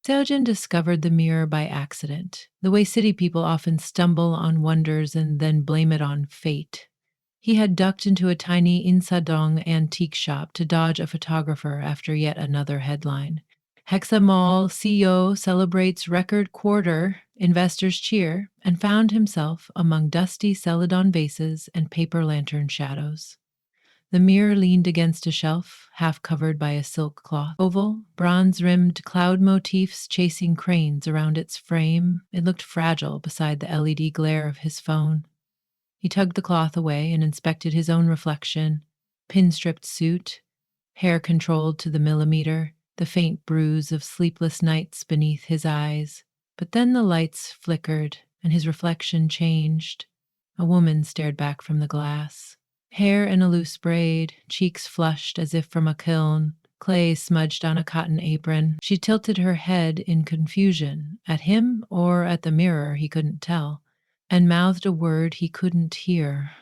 Seojin discovered the mirror by accident, the way city people often stumble on wonders and then blame it on fate. He had ducked into a tiny Insadong antique shop to dodge a photographer after yet another headline. Hexa Mall CEO celebrates record quarter, investors cheer, and found himself among dusty celadon vases and paper lantern shadows. The mirror leaned against a shelf, half covered by a silk cloth. Oval, bronze-rimmed cloud motifs chasing cranes around its frame, it looked fragile beside the LED glare of his phone. He tugged the cloth away and inspected his own reflection, pin-stripped suit, hair controlled to the millimeter, the faint bruise of sleepless nights beneath his eyes. But then the lights flickered, and his reflection changed. A woman stared back from the glass. Hair in a loose braid, cheeks flushed as if from a kiln, clay smudged on a cotton apron. She tilted her head in confusion, at him or at the mirror, he couldn't tell, and mouthed a word he couldn't hear.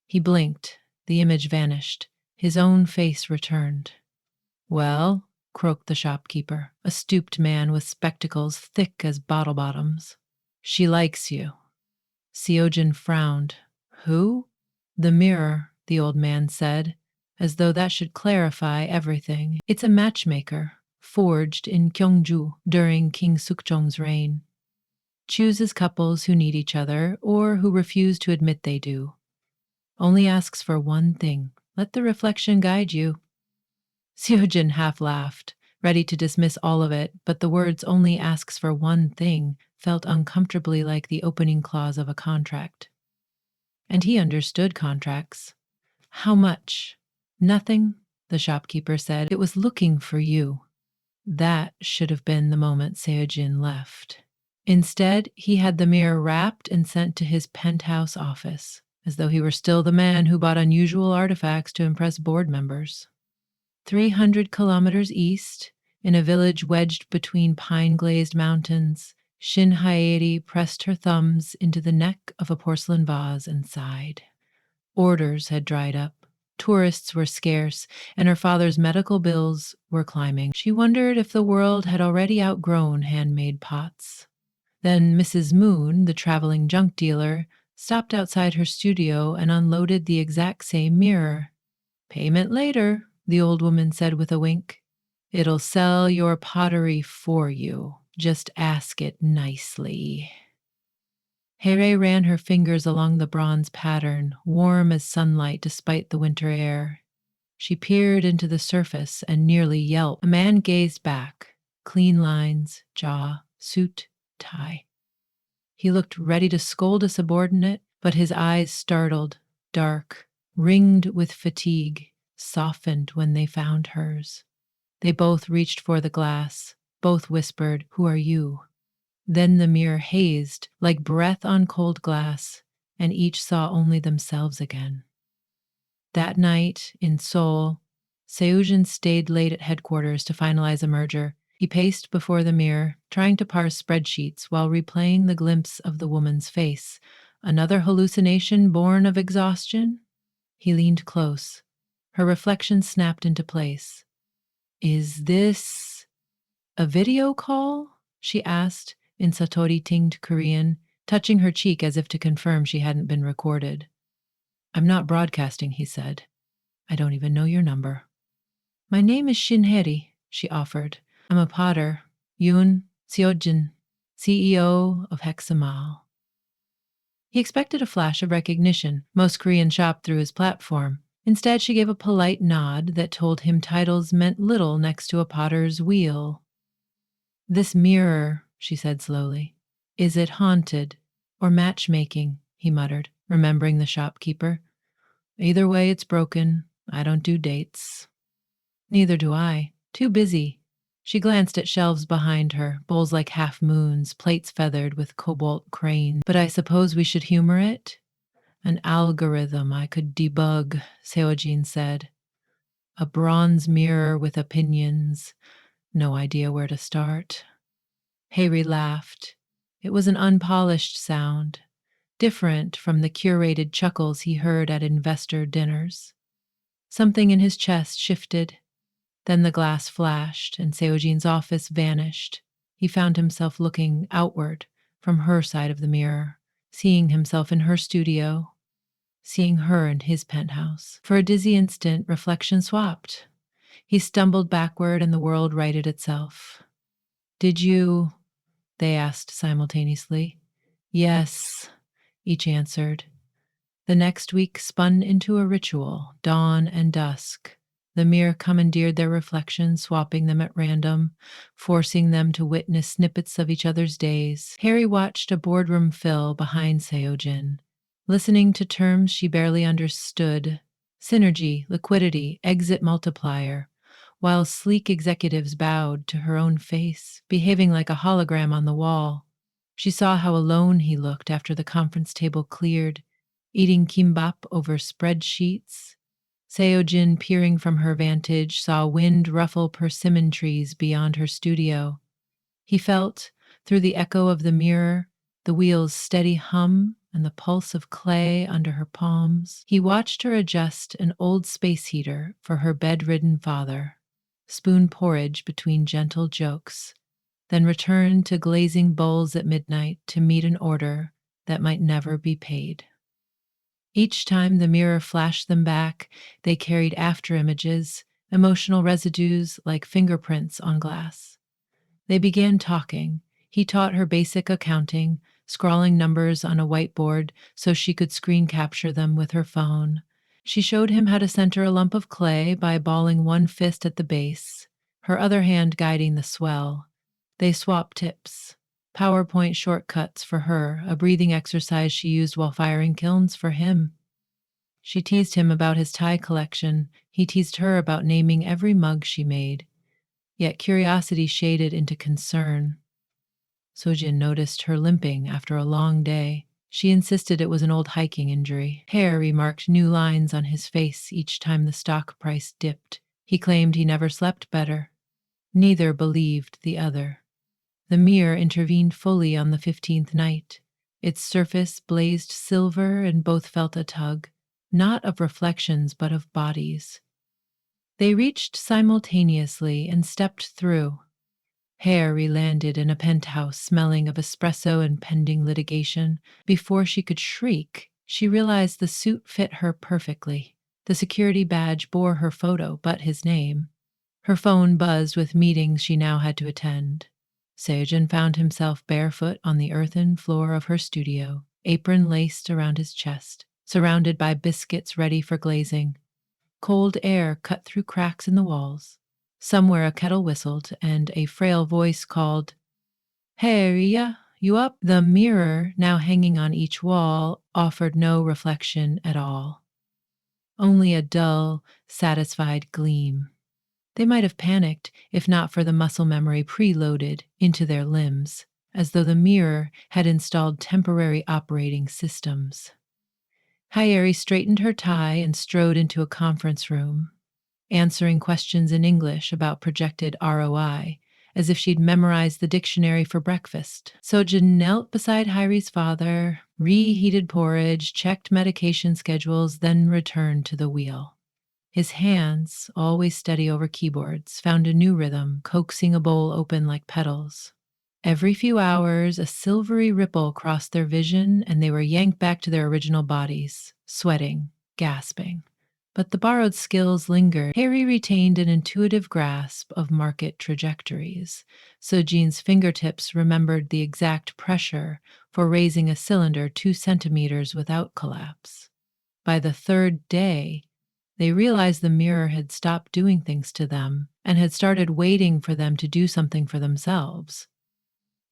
He blinked. The image vanished. His own face returned. "Well?" croaked the shopkeeper, a stooped man with spectacles thick as bottle bottoms. "She likes you." Seojin frowned. "Who?" "The mirror," the old man said, as though that should clarify everything. "It's a matchmaker, forged in Gyeongju during King Sukjong's reign. Chooses couples who need each other or who refuse to admit they do. Only asks for one thing. Let the reflection guide you." Seojin half laughed, ready to dismiss all of it, but the words "only asks for one thing" felt uncomfortably like the opening clause of a contract. And he understood contracts. "How much?" "Nothing," the shopkeeper said. "It was looking for you." That should have been the moment Seojin left. Instead, he had the mirror wrapped and sent to his penthouse office, as though he were still the man who bought unusual artifacts to impress board members. 300 kilometers east, in a village wedged between pine-glazed mountains, Shin Haeri pressed her thumbs into the neck of a porcelain vase and sighed. Orders had dried up. Tourists were scarce, and her father's medical bills were climbing. She wondered if the world had already outgrown handmade pots. Then Mrs. Moon, the traveling junk dealer, stopped outside her studio and unloaded the exact same mirror. "Payment later," the old woman said with a wink. "It'll sell your pottery for you. Just ask it nicely." Here ran her fingers along the bronze pattern, warm as sunlight despite the winter air. She peered into the surface and nearly yelped. A man gazed back, clean lines, jaw, suit, tie. He looked ready to scold a subordinate, but his eyes startled, dark, ringed with fatigue, softened when they found hers. They both reached for the glass, both whispered, "Who are you?" Then the mirror hazed, like breath on cold glass, and each saw only themselves again. That night, in Seoul, Seojin stayed late at headquarters to finalize a merger. He paced before the mirror, trying to parse spreadsheets while replaying the glimpse of the woman's face. Another hallucination born of exhaustion? He leaned close. Her reflection snapped into place. "Is this a video call?" she asked in Satori-tinged Korean, touching her cheek as if to confirm she hadn't been recorded. "I'm not broadcasting," he said. "I don't even know your number." "My name is Shinheri," she offered. "I'm a potter. Yoon Seojin, CEO of Hexamal." He expected a flash of recognition. Most Korean shop through his platform. Instead, she gave a polite nod that told him titles meant little next to a potter's wheel. "This mirror," she said slowly. "Is it haunted or matchmaking?" he muttered, remembering the shopkeeper. "Either way, it's broken. I don't do dates." "Neither do I. Too busy." She glanced at shelves behind her, bowls like half moons, plates feathered with cobalt cranes. "But I suppose we should humor it?" "An algorithm I could debug," Seojin said. "A bronze mirror with opinions. No idea where to start." Harry laughed. It was an unpolished sound, different from the curated chuckles he heard at investor dinners. Something in his chest shifted. Then the glass flashed, and Seojin's office vanished. He found himself looking outward from her side of the mirror, seeing himself in her studio, seeing her in his penthouse. For a dizzy instant, reflection swapped. He stumbled backward and the world righted itself. Did you? They asked simultaneously. Yes, each answered. The next week spun into a ritual, dawn and dusk. The mirror commandeered their reflections, swapping them at random, forcing them to witness snippets of each other's days. Harry watched a boardroom fill behind Seojin, listening to terms she barely understood: synergy, liquidity, exit multiplier, while sleek executives bowed to her own face, behaving like a hologram on the wall. She saw how alone he looked after the conference table cleared, eating kimbap over spreadsheets. Seojin, peering from her vantage, saw wind ruffle persimmon trees beyond her studio. He felt, through the echo of the mirror, the wheel's steady hum and the pulse of clay under her palms. He watched her adjust an old space heater for her bedridden father, spoon porridge between gentle jokes, then return to glazing bowls at midnight to meet an order that might never be paid. Each time the mirror flashed them back, they carried after images, emotional residues like fingerprints on glass. They began talking. He taught her basic accounting, scrawling numbers on a whiteboard so she could screen capture them with her phone. She showed him how to center a lump of clay by balling one fist at the base, her other hand guiding the swell. They swapped tips. PowerPoint shortcuts for her, a breathing exercise she used while firing kilns for him. She teased him about his tie collection. He teased her about naming every mug she made. Yet curiosity shaded into concern. Sojin noticed her limping after a long day. She insisted it was an old hiking injury. Harry remarked new lines on his face each time the stock price dipped. He claimed he never slept better. Neither believed the other. The mirror intervened fully on the 15th night. Its surface blazed silver and both felt a tug, not of reflections but of bodies. They reached simultaneously and stepped through. Harry landed in a penthouse smelling of espresso and pending litigation. Before she could shriek, she realized the suit fit her perfectly. The security badge bore her photo but his name. Her phone buzzed with meetings she now had to attend. Seojin found himself barefoot on the earthen floor of her studio, apron laced around his chest, surrounded by biscuits ready for glazing. Cold air cut through cracks in the walls. Somewhere a kettle whistled, and a frail voice called, "Harry, you up?" The mirror, now hanging on each wall, offered no reflection at all. Only a dull, satisfied gleam. They might have panicked if not for the muscle memory preloaded into their limbs, as though the mirror had installed temporary operating systems. Hyeri straightened her tie and strode into a conference room, answering questions in English about projected ROI, as if she'd memorized the dictionary for breakfast. Sojin knelt beside Hyeri's father, reheated porridge, checked medication schedules, then returned to the wheel. His hands, always steady over keyboards, found a new rhythm, coaxing a bowl open like petals. Every few hours, a silvery ripple crossed their vision, and they were yanked back to their original bodies, sweating, gasping. But the borrowed skills lingered. Harry retained an intuitive grasp of market trajectories. Sojin's fingertips remembered the exact pressure for raising a cylinder 2 centimeters without collapse. By the third day, they realized the mirror had stopped doing things to them and had started waiting for them to do something for themselves.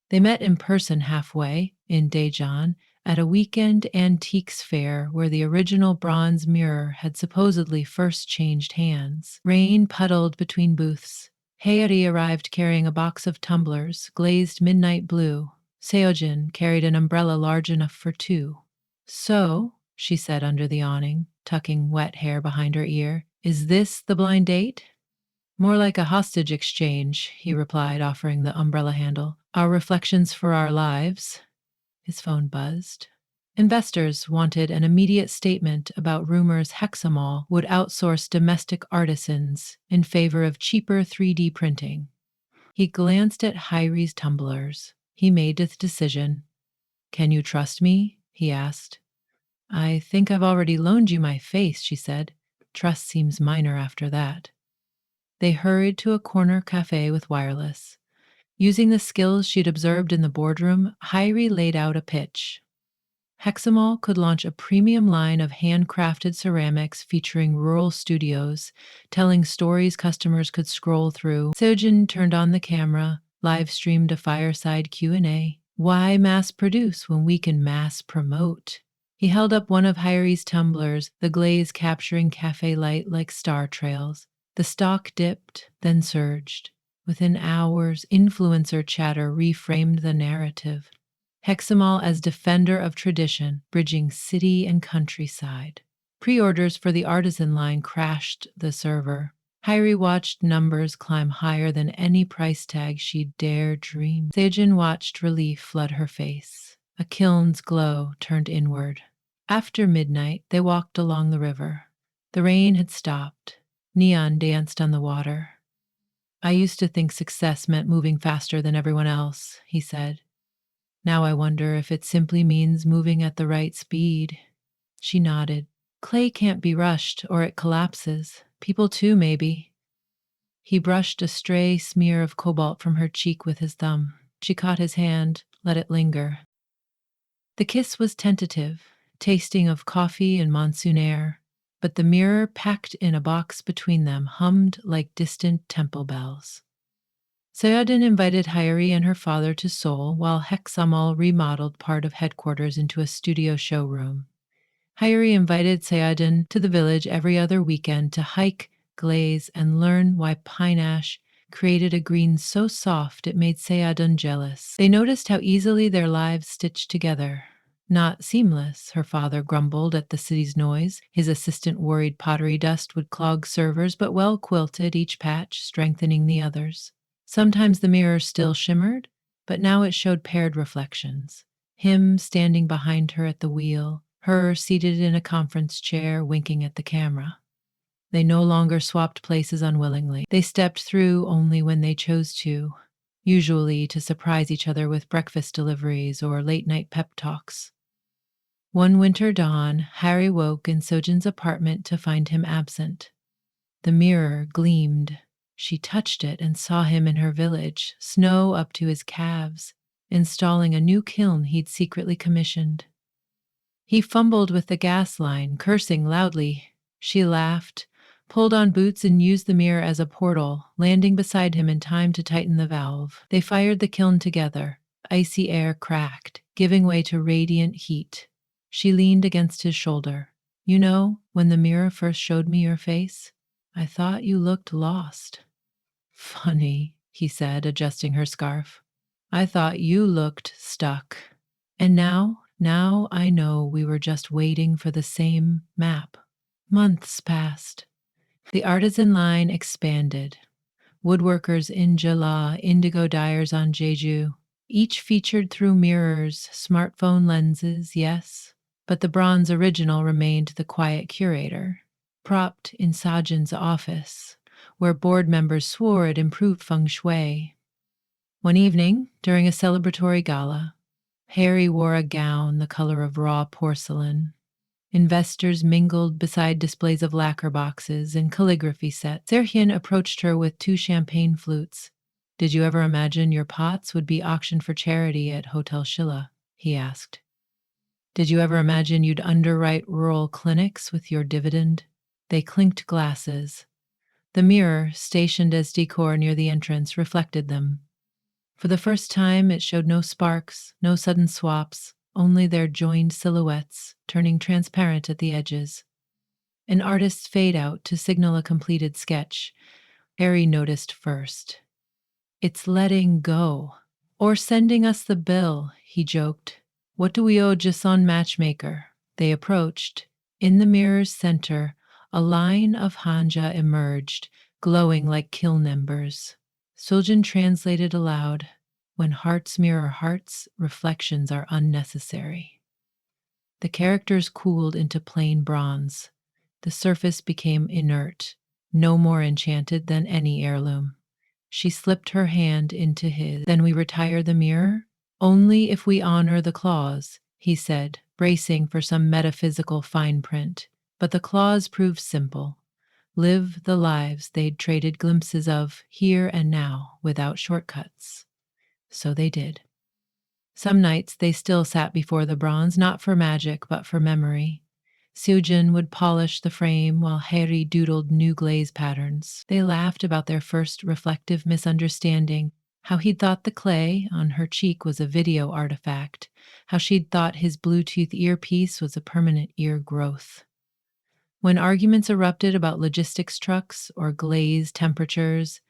They met in person halfway, in Daejeon, at a weekend antiques fair where the original bronze mirror had supposedly first changed hands. Rain puddled between booths. Heieri arrived carrying a box of tumblers, glazed midnight blue. Seojin carried an umbrella large enough for 2. "So," she said under the awning, tucking wet hair behind her ear, "is this the blind date?" "More like a hostage exchange," he replied, offering the umbrella handle. "Our reflections for our lives." His phone buzzed. Investors wanted an immediate statement about rumors Hexamol would outsource domestic artisans in favor of cheaper 3D printing. He glanced at Hyri's tumblers. He made a decision. Can you trust me? He asked. I think I've already loaned you my face, she said. Trust seems minor after that. They hurried to a corner cafe with wireless. Using the skills she'd observed in the boardroom, Hyri laid out a pitch. Hexamol could launch a premium line of handcrafted ceramics featuring rural studios, telling stories customers could scroll through. Sojin turned on the camera, live streamed a fireside Q&A. Why mass produce when we can mass promote? He held up one of Hyri's tumblers, the glaze capturing cafe light like star trails. The stock dipped, then surged. Within hours, influencer chatter reframed the narrative. Hexamol as defender of tradition, bridging city and countryside. Pre-orders for the artisan line crashed the server. Hyri watched numbers climb higher than any price tag she'd dare dream. Sejin watched relief flood her face. A kiln's glow turned inward. After midnight, they walked along the river. The rain had stopped. Neon danced on the water. I used to think success meant moving faster than everyone else, he said. Now I wonder if it simply means moving at the right speed. She nodded. Clay can't be rushed or it collapses. People too, maybe. He brushed a stray smear of cobalt from her cheek with his thumb. She caught his hand, let it linger. The kiss was tentative, tasting of coffee and monsoon air, but the mirror packed in a box between them hummed like distant temple bells. Sayadin invited Hyri and her father to Seoul while Hexamol remodeled part of headquarters into a studio showroom. Hyri invited Sayadin to the village every other weekend to hike, glaze, and learn why pine ash created a green so soft it made Sayadin jealous. They noticed how easily their lives stitched together. Not seamless, her father grumbled at the city's noise. His assistant worried pottery dust would clog servers, but well quilted, each patch strengthening the others. Sometimes the mirror still shimmered, but now it showed paired reflections. Him standing behind her at the wheel, her seated in a conference chair winking at the camera. They no longer swapped places unwillingly. They stepped through only when they chose to, usually to surprise each other with breakfast deliveries or late-night pep talks. One winter dawn, Hyri woke in Sojin's apartment to find him absent. The mirror gleamed. She touched it and saw him in her village, snow up to his calves, installing a new kiln he'd secretly commissioned. He fumbled with the gas line, cursing loudly. She laughed, pulled on boots and used the mirror as a portal, landing beside him in time to tighten the valve. They fired the kiln together. Icy air cracked, giving way to radiant heat. She leaned against his shoulder. You know, when the mirror first showed me your face, I thought you looked lost. Funny, he said, adjusting her scarf. I thought you looked stuck. And now I know we were just waiting for the same map. Months passed. The artisan line expanded. Woodworkers in Jeolla, indigo dyers on Jeju, each featured through mirrors, smartphone lenses, yes, but the bronze original remained the quiet curator, propped in Sajin's office, where board members swore it improved feng shui. One evening, during a celebratory gala, Harry wore a gown the color of raw porcelain. Investors mingled beside displays of lacquer boxes and calligraphy sets. Serhian approached her with 2 champagne flutes. Did you ever imagine your pots would be auctioned for charity at Hotel Schilla? He asked. Did you ever imagine you'd underwrite rural clinics with your dividend? They clinked glasses. The mirror, stationed as decor near the entrance, reflected them. For the first time, it showed no sparks, no sudden swaps, only their joined silhouettes, turning transparent at the edges. An artist's fade-out to signal a completed sketch. Harry noticed first. It's letting go. Or sending us the bill, he joked. What do we owe Jason Matchmaker? They approached. In the mirror's center, a line of hanja emerged, glowing like kiln embers. Suljin translated aloud, when hearts mirror hearts, reflections are unnecessary. The characters cooled into plain bronze. The surface became inert, no more enchanted than any heirloom. She slipped her hand into his. Then we retire the mirror? Only if we honor the clause, he said, bracing for some metaphysical fine print. But the clause proved simple. Live the lives they'd traded glimpses of here and now without shortcuts. So they did. Some nights they still sat before the bronze, not for magic, but for memory. Seojin would polish the frame while Harry doodled new glaze patterns. They laughed about their first reflective misunderstanding, how he'd thought the clay on her cheek was a video artifact, how she'd thought his Bluetooth earpiece was a permanent ear growth. When arguments erupted about logistics trucks or glaze temperatures,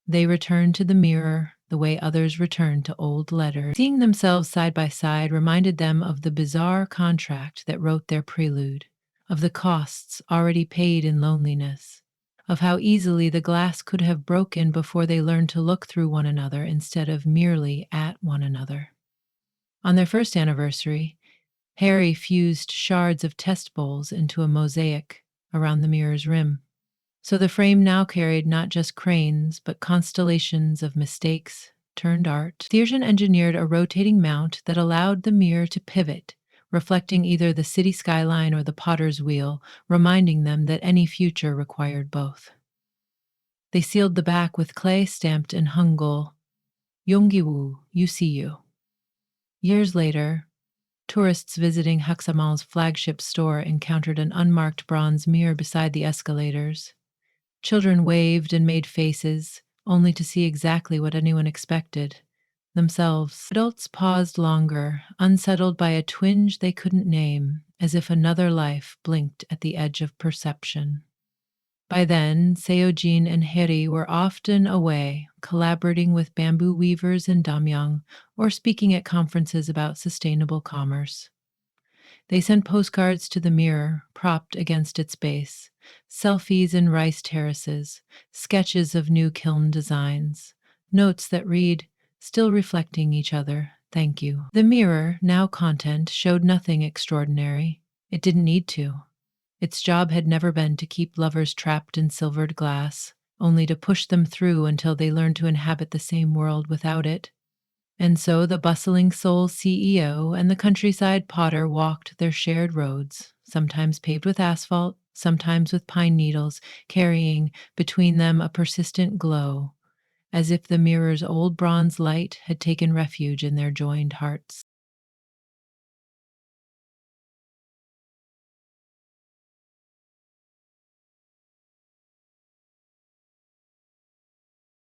they returned to the mirror the way others returned to old letters. Seeing themselves side by side reminded them of the bizarre contract that wrote their prelude, of the costs already paid in loneliness, of how easily the glass could have broken before they learned to look through one another instead of merely at one another. On their first anniversary, Harry fused shards of test bowls into a mosaic around the mirror's rim. So the frame now carried not just cranes, but constellations of mistakes turned art. Thiergen engineered a rotating mount that allowed the mirror to pivot, reflecting either the city skyline or the potter's wheel, reminding them that any future required both. They sealed the back with clay stamped in Hangul, Yonggiwoo, you see you. Years later, tourists visiting Haksamal's flagship store encountered an unmarked bronze mirror beside the escalators. Children waved and made faces, only to see exactly what anyone expected themselves. Adults paused longer, unsettled by a twinge they couldn't name, as if another life blinked at the edge of perception. By then, Seojin and Heri were often away, collaborating with bamboo weavers in Damyang or speaking at conferences about sustainable commerce. They sent postcards to the mirror, propped against its base, selfies in rice terraces, sketches of new kiln designs, notes that read, still reflecting each other, thank you. The mirror, now content, showed nothing extraordinary. It didn't need to. Its job had never been to keep lovers trapped in silvered glass, only to push them through until they learned to inhabit the same world without it. And so the bustling Seoul CEO and the countryside potter walked their shared roads, sometimes paved with asphalt, sometimes with pine needles, carrying between them a persistent glow, as if the mirror's old bronze light had taken refuge in their joined hearts.